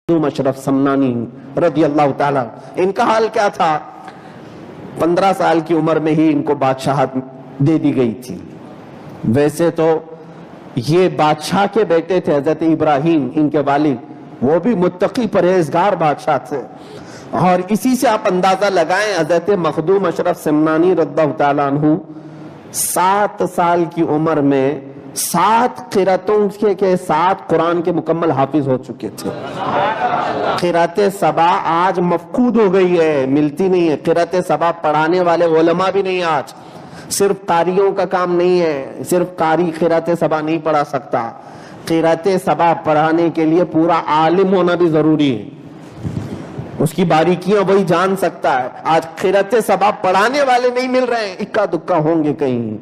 اشرف سمنانی رضی اللہ تعالیٰ، ان کا حال کیا تھا؟ 15 سال کی عمر میں ہی ان کو بادشاہت دے دی گئی تھی۔ ویسے تو یہ بادشاہ کے بیٹے تھے، حضرت ابراہیم ان کے والد، وہ بھی متقی پرہیزگار بادشاہ تھے، اور اسی سے آپ اندازہ لگائیں حضرت مخدوم اشرف سمنانی رضی اللہ تعالیٰ عنہ 7 سال کی عمر میں 7 قراتوں کے 7 قرآن کے مکمل حافظ ہو چکے تھے۔ قرات سبا آج مفقود ہو گئی ہے، ملتی نہیں ہے۔ قرات سبا پڑھانے والے علماء بھی نہیں، آج صرف قاریوں کا کام نہیں ہے، صرف قاری قرات سبا نہیں پڑھا سکتا، قرات سبا پڑھانے کے لیے پورا عالم ہونا بھی ضروری ہے، اس کی باریکیاں وہی جان سکتا ہے۔ آج قرات سبا پڑھانے والے نہیں مل رہے ہیں، اکا دکا ہوں گے کہیں۔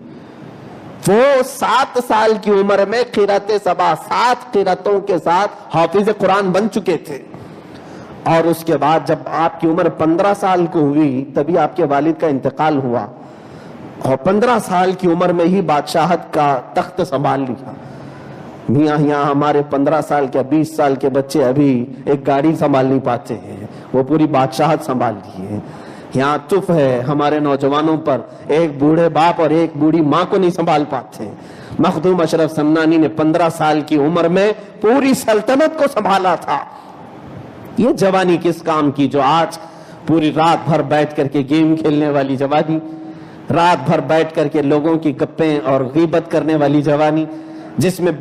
وہ 7 سال کی عمر میں قرات سبا 7 قراتوں کے ساتھ حافظ قرآن بن چکے تھے، اور اس کے بعد جب آپ کی عمر 15 سال کو ہوئی تبھی آپ کے والد کا انتقال ہوا، اور 15 سال کی عمر میں ہی بادشاہت کا تخت سنبھال لیا۔ میاں یہاں ہمارے 15 سال کے 20 سال کے بچے ابھی ایک گاڑی سنبھال نہیں پاتے ہیں، وہ پوری بادشاہت سنبھال لی ہے۔ یہاں تف ہے ہمارے نوجوانوں پر، ایک بوڑھے باپ اور ایک بوڑھی ماں کو نہیں سنبھال پاتے۔ مخدوم اشرف سمنانی نے 15 سال کی عمر میں پوری سلطنت کو سنبھالا تھا۔ یہ جوانی کس کام کی جو آج پوری رات بھر بیٹھ کر کے گیم کھیلنے والی جوانی، رات بھر بیٹھ کر کے لوگوں کی گپیں اور غیبت کرنے والی جوانی، جس میں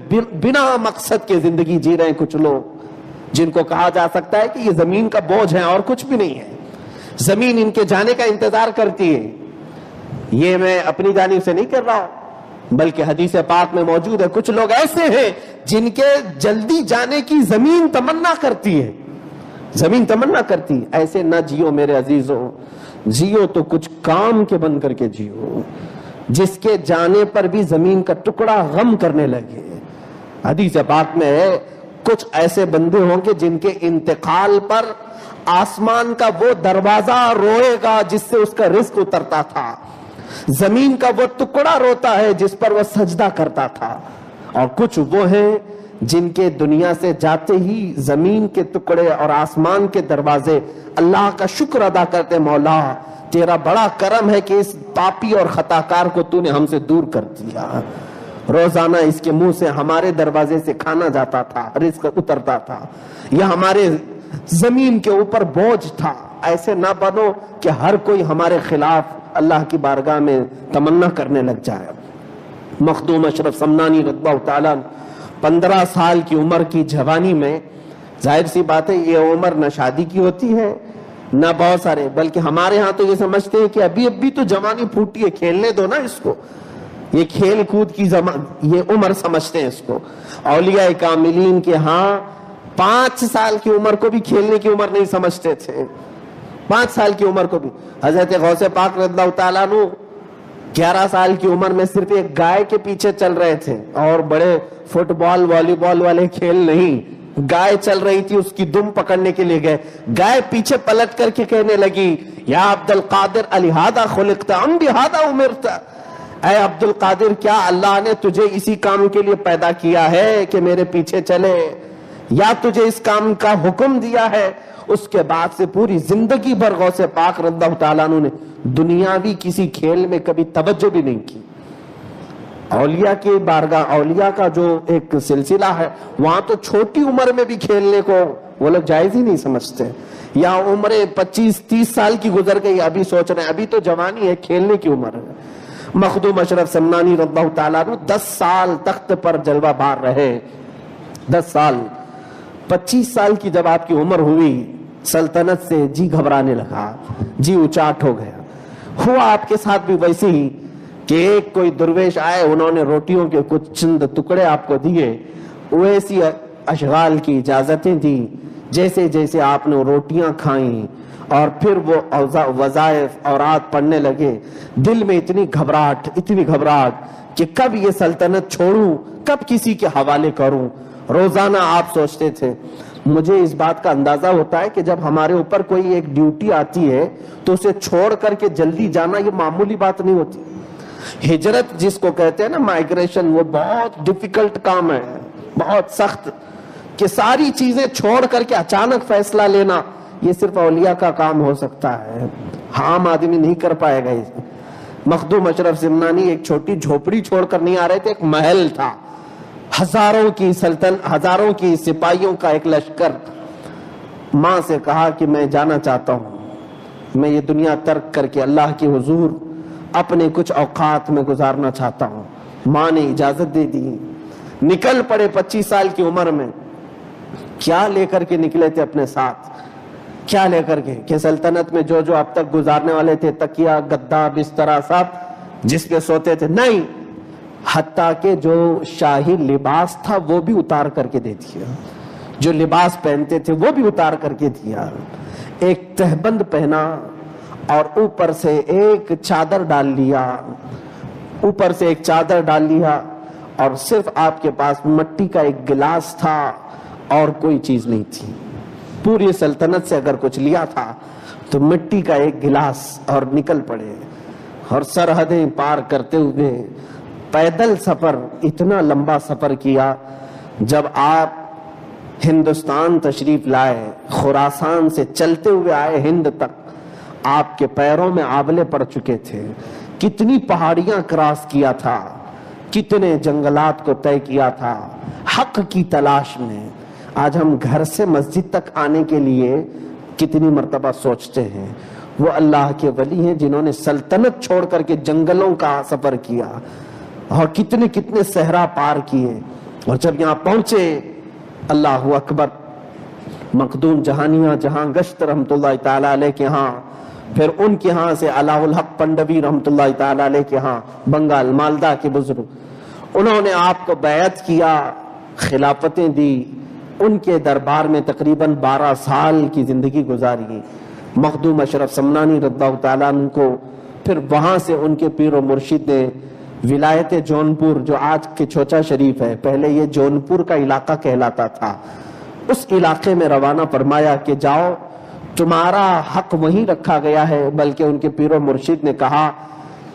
بنا مقصد کے زندگی جی رہے ہیں کچھ لوگ، جن کو کہا جا سکتا ہے کہ یہ زمین کا بوجھ ہے اور کچھ بھی نہیں ہے، زمین ان کے جانے کا انتظار کرتی ہے۔ یہ میں اپنی جانب سے نہیں کر رہا ہوں، بلکہ حدیث پاک میں موجود ہے، کچھ لوگ ایسے ہیں جن کے جلدی جانے کی زمین تمنا کرتی ہے، زمین تمنا کرتی ہے۔ ایسے نہ جیو میرے عزیزوں، جیو تو کچھ کام کے بن کر کے جیو، جس کے جانے پر بھی زمین کا ٹکڑا غم کرنے لگے۔ حدیث پاک میں ہے کچھ ایسے بندے ہوں گے جن کے انتقال پر آسمان کا وہ دروازہ روئے گا جس سے اس کا رزق اترتا تھا، زمین کا وہ ٹکڑا روتا ہے جس پر وہ سجدہ کرتا تھا، اور کچھ وہ ہیں جن کے دنیا سے جاتے ہی زمین کے ٹکڑے اور آسمان کے دروازے اللہ کا شکر ادا کرتے، مولا تیرا بڑا کرم ہے کہ اس پاپی اور خطاکار کو تو نے ہم سے دور کر دیا۔ روزانہ اس کے منہ سے ہمارے دروازے سے کھانا جاتا تھا، رزق اترتا تھا، یہ ہمارے زمین کے اوپر بوجھ تھا۔ ایسے نہ بنو کہ ہر کوئی ہمارے خلاف اللہ کی بارگاہ میں تمنا کرنے لگ جائے۔ مخدوم اشرف سمنانی رضی اللہ تعالیٰ 15 سال کی عمر کی جوانی میں، ظاہر سی بات ہے یہ عمر نہ شادی کی ہوتی ہے نہ بہت سارے، بلکہ ہمارے ہاں تو یہ سمجھتے ہیں کہ ابھی تو جوانی پھوٹی ہے، کھیلنے دو نا اس کو، یہ کھیل کود کی یہ عمر سمجھتے ہیں اس کو۔ اولیاء کاملین کے ہاں 5 سال کی عمر کو بھی کھیلنے کی عمر نہیں سمجھتے تھے، 5 سال کی عمر کو بھی۔ حضرت غوث پاک رضی اللہ تعالیٰ عنہ 11 سال کی عمر میں صرف ایک گائے کے پیچھے چل رہے تھے، اور بڑے فٹ بال والی بال والے کھیل نہیں، گائے چل رہی تھی، اس کی دم پکڑنے کے لیے گئے، گائے پیچھے پلٹ کر کے کہنے لگی، یا عبد القادر الہذا خلقت ام بہذا امرت، اے عبد القادر کیا اللہ نے تجھے اسی کام کے لیے پیدا کیا ہے کہ میرے پیچھے چلے، یا تجھے اس کام کا حکم دیا ہے؟ اس کے بعد سے پوری زندگی بھر غوث پاک رضی اللہ تعالیٰ عنہ نے دنیاوی کسی کھیل میں کبھی توجہ بھی نہیں کی۔ اولیاء کی بارگاہ، اولیاء کا جو ایک سلسلہ ہے، وہاں تو چھوٹی عمر میں بھی کھیلنے کو وہ لوگ جائز ہی نہیں سمجھتے۔ یا عمریں 25-30 سال کی گزر گئی، ابھی سوچ رہے ہیں ابھی تو جوانی ہے، کھیلنے کی عمر ہے۔ مخدوم اشرف سمنانی رضی اللہ تعالیٰ عنہ 10 سال تخت پر جلوہ بار رہے، 10 سال۔ 25 سال کی جب آپ کی عمر ہوئی، سلطنت سے جی گھبرانے لگا، جی اچاٹ ہو گیا۔ ہوا آپ کے ساتھ بھی ویسے ہی کہ ایک کوئی درویش آئے، انہوں نے روٹیوں کے کچھ چند ٹکڑے آپ کو دیے، ویسی اشغال کی اجازتیں دی، جیسے جیسے آپ نے روٹیاں کھائیں اور پھر وہ وظائف اورات پڑھنے لگے، دل میں اتنی گھبراہٹ کہ کب یہ سلطنت چھوڑوں، کب کسی کے حوالے کروں۔ روزانہ آپ سوچتے تھے، مجھے اس بات کا اندازہ ہوتا ہے کہ جب ہمارے اوپر کوئی ایک ڈیوٹی آتی ہے تو اسے چھوڑ کر کے جلدی جانا یہ معمولی بات نہیں ہوتی۔ ہجرت جس کو کہتے ہیں نا، مائگریشن، وہ بہت ڈیفیکلٹ کام ہے، بہت سخت۔ کہ ساری چیزیں چھوڑ کر کے اچانک فیصلہ لینا یہ صرف اولیاء کا کام ہو سکتا ہے، عام آدمی نہیں کر پائے گا۔ مخدوم اشرف سمنانی ایک چھوٹی جھوپڑی چھوڑ کر نہیں آ رہے تھے، ایک محل تھا، ہزاروں کی سپاہیوں کا ایک لشکر۔ ماں سے کہا کہ میں جانا چاہتا ہوں، میں یہ دنیا ترک کر کے اللہ کی حضور اپنے کچھ اوقات میں گزارنا چاہتا ہوں۔ ماں نے اجازت دے دی، نکل پڑے 25 سال کی عمر میں۔ کیا لے کر کے نکلے تھے اپنے ساتھ؟ کیا لے کر کے کہ سلطنت میں جو اب تک گزارنے والے تھے، تکیہ، گدا، بسترا، سب جس پہ سوتے تھے، نہیں، حتیٰ کہ جو شاہی لباس تھا وہ بھی اتار کر کے دے دیا، جو لباس پہنتے تھے وہ بھی اتار کر کے دیا، ایک تہبند پہنا اور اوپر سے ایک چادر ڈال لیا، اور صرف آپ کے پاس مٹی کا ایک گلاس تھا اور کوئی چیز نہیں تھی۔ پوری سلطنت سے اگر کچھ لیا تھا تو مٹی کا ایک گلاس، اور نکل پڑے، اور سرحدیں پار کرتے ہوئے پیدل سفر، اتنا لمبا سفر کیا۔ جب آپ ہندوستان تشریف لائے، خراسان سے چلتے ہوئے آئے ہند تک، آپ کے پیروں میں آبلے پڑ چکے تھے، کتنی پہاڑیاں کراس کیا تھا، کتنے جنگلات کو طے کیا تھا حق کی تلاش میں۔ آج ہم گھر سے مسجد تک آنے کے لیے کتنی مرتبہ سوچتے ہیں، وہ اللہ کے ولی ہیں جنہوں نے سلطنت چھوڑ کر کے جنگلوں کا سفر کیا اور کتنے کتنے صحرا پار کیے، اور جب یہاں پہنچے، اللہ اکبر، مخدوم جہانیاں جہاں گشت رحمت اللہ تعالیٰ علیہ کے ہاں، پھر ان کے ہاں سے علاء الحق پنڈوی رحمت اللہ تعالیٰ علیہ کے ہاں، بنگال مالدہ کے بزرگ، انہوں نے آپ کو بیعت کیا، خلافتیں دی، ان کے دربار میں تقریباً 12 سال کی زندگی گزاری۔ مخدوم اشرف سمنانی رضی اللہ تعالیٰ عنہ کو پھر وہاں سے ان کے پیر و مرشد نے ولایت جونپور، جو آج کے چوچا شریف ہے، پہلے یہ جونپور کا علاقہ کہلاتا تھا، اس علاقے میں روانہ فرمایا کہ جاؤ، تمہارا حق وہیں رکھا گیا ہے۔ بلکہ ان کے پیر و مرشد نے کہا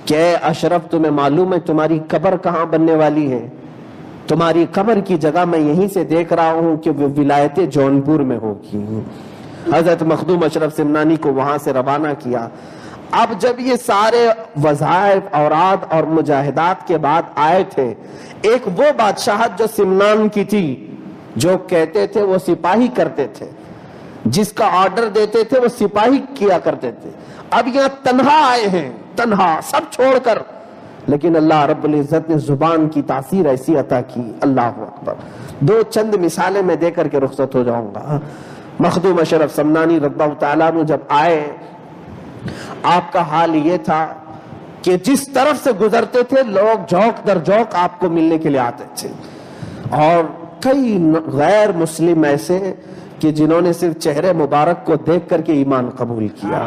کہ اے اشرف، تمہیں معلوم ہے تمہاری قبر کہاں بننے والی ہے؟ تمہاری قبر کی جگہ میں یہیں سے دیکھ رہا ہوں کہ وہ ولایت جونپور میں ہوگی۔ حضرت مخدوم اشرف سمنانی کو وہاں سے روانہ کیا۔ اب جب یہ سارے وظائف، اوراد اور مجاہدات کے بعد آئے تھے، ایک وہ بادشاہت جو سمنان کی تھی، جو کہتے تھے وہ سپاہی کرتے تھے، جس کا آرڈر دیتے تھے وہ سپاہی کیا کرتے تھے، اب یہاں تنہا آئے ہیں، تنہا سب چھوڑ کر، لیکن اللہ رب العزت نے زبان کی تاثیر ایسی عطا کی، اللہ اکبر۔ دو چند مثالیں میں دے کر کے رخصت ہو جاؤں گا۔ مخدوم اشرف سمنانی رضی اللہ تعالیٰ عنہ جب آئے، آپ کا حال یہ تھا کہ جس طرف سے گزرتے تھے لوگ جوک در جوک آپ کو ملنے کے لیے آتے تھے، اور کئی غیر مسلم ایسے کہ جنہوں نے صرف چہرے مبارک کو دیکھ کر کے ایمان قبول کیا۔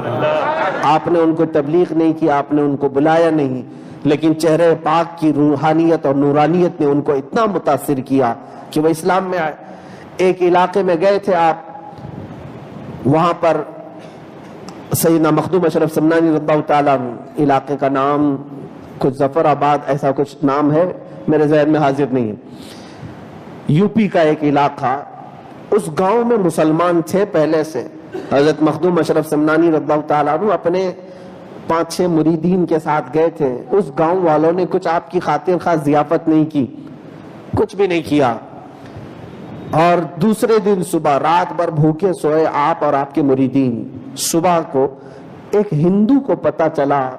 آپ نے ان کو تبلیغ نہیں کی، آپ نے ان کو بلایا نہیں، لیکن چہرے پاک کی روحانیت اور نورانیت نے ان کو اتنا متاثر کیا کہ وہ اسلام میں آئے۔ ایک علاقے میں گئے تھے آپ، وہاں پر سیدنا مخدوم اشرف سمنانی رضی اللہ تعالیٰ عنہ، علاقے کا نام کچھ ظفر آباد ایسا کچھ نام ہے، میرے ذہن میں حاضر نہیں ہے، یوپی کا ایک علاقہ، اس گاؤں میں مسلمان تھے پہلے سے۔ حضرت مخدوم اشرف سمنانی رضی اللہ تعالیٰ عنہ اپنے 5-6 مریدین کے ساتھ گئے تھے، اس گاؤں والوں نے کچھ آپ کی خاطر خاص ضیافت نہیں کی، کچھ بھی نہیں کیا، اور دوسرے دن صبح رات بھر بھوکے سوئے آپ اور آپ کے مریدین۔ صبح کو ایک ہندو کو پتا چلا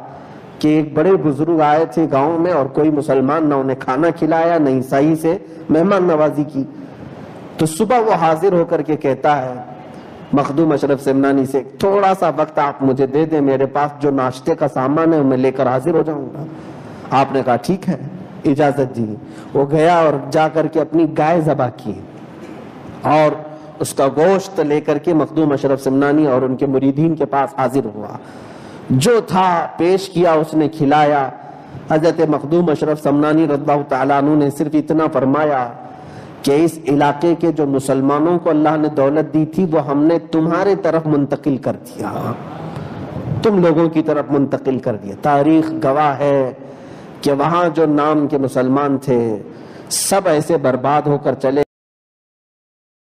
کہ ایک بڑے بزرگ آئے تھے گاؤں میں، اور کوئی مسلمان نہ انہیں کھانا کھلایا نہ عیسائی سے مہمان نوازی کی، تو صبح وہ حاضر ہو کر کے کہتا ہے مخدوم اشرف سمنانی سے، تھوڑا سا وقت آپ مجھے دے دیں، میرے پاس جو ناشتے کا سامان ہے میں لے کر حاضر ہو جاؤں گا۔ آپ نے کہا ٹھیک ہے، اجازت دی۔ وہ گیا اور جا کر کے اپنی گائے ذبح کی، اور اس کا گوشت لے کر کے مخدوم اشرف سمنانی اور ان کے مریدین کے پاس حاضر ہوا، جو تھا پیش کیا، اس نے کھلایا۔ حضرت مخدوم اشرف سمنانی رضی اللہ تعالیٰ عنہ نے صرف اتنا فرمایا کہ اس علاقے کے جو مسلمانوں کو اللہ نے دولت دی تھی وہ ہم نے تمہارے طرف منتقل کر دیا، تم لوگوں کی طرف منتقل کر دیا۔ تاریخ گواہ ہے کہ وہاں جو نام کے مسلمان تھے سب ایسے برباد ہو کر چلے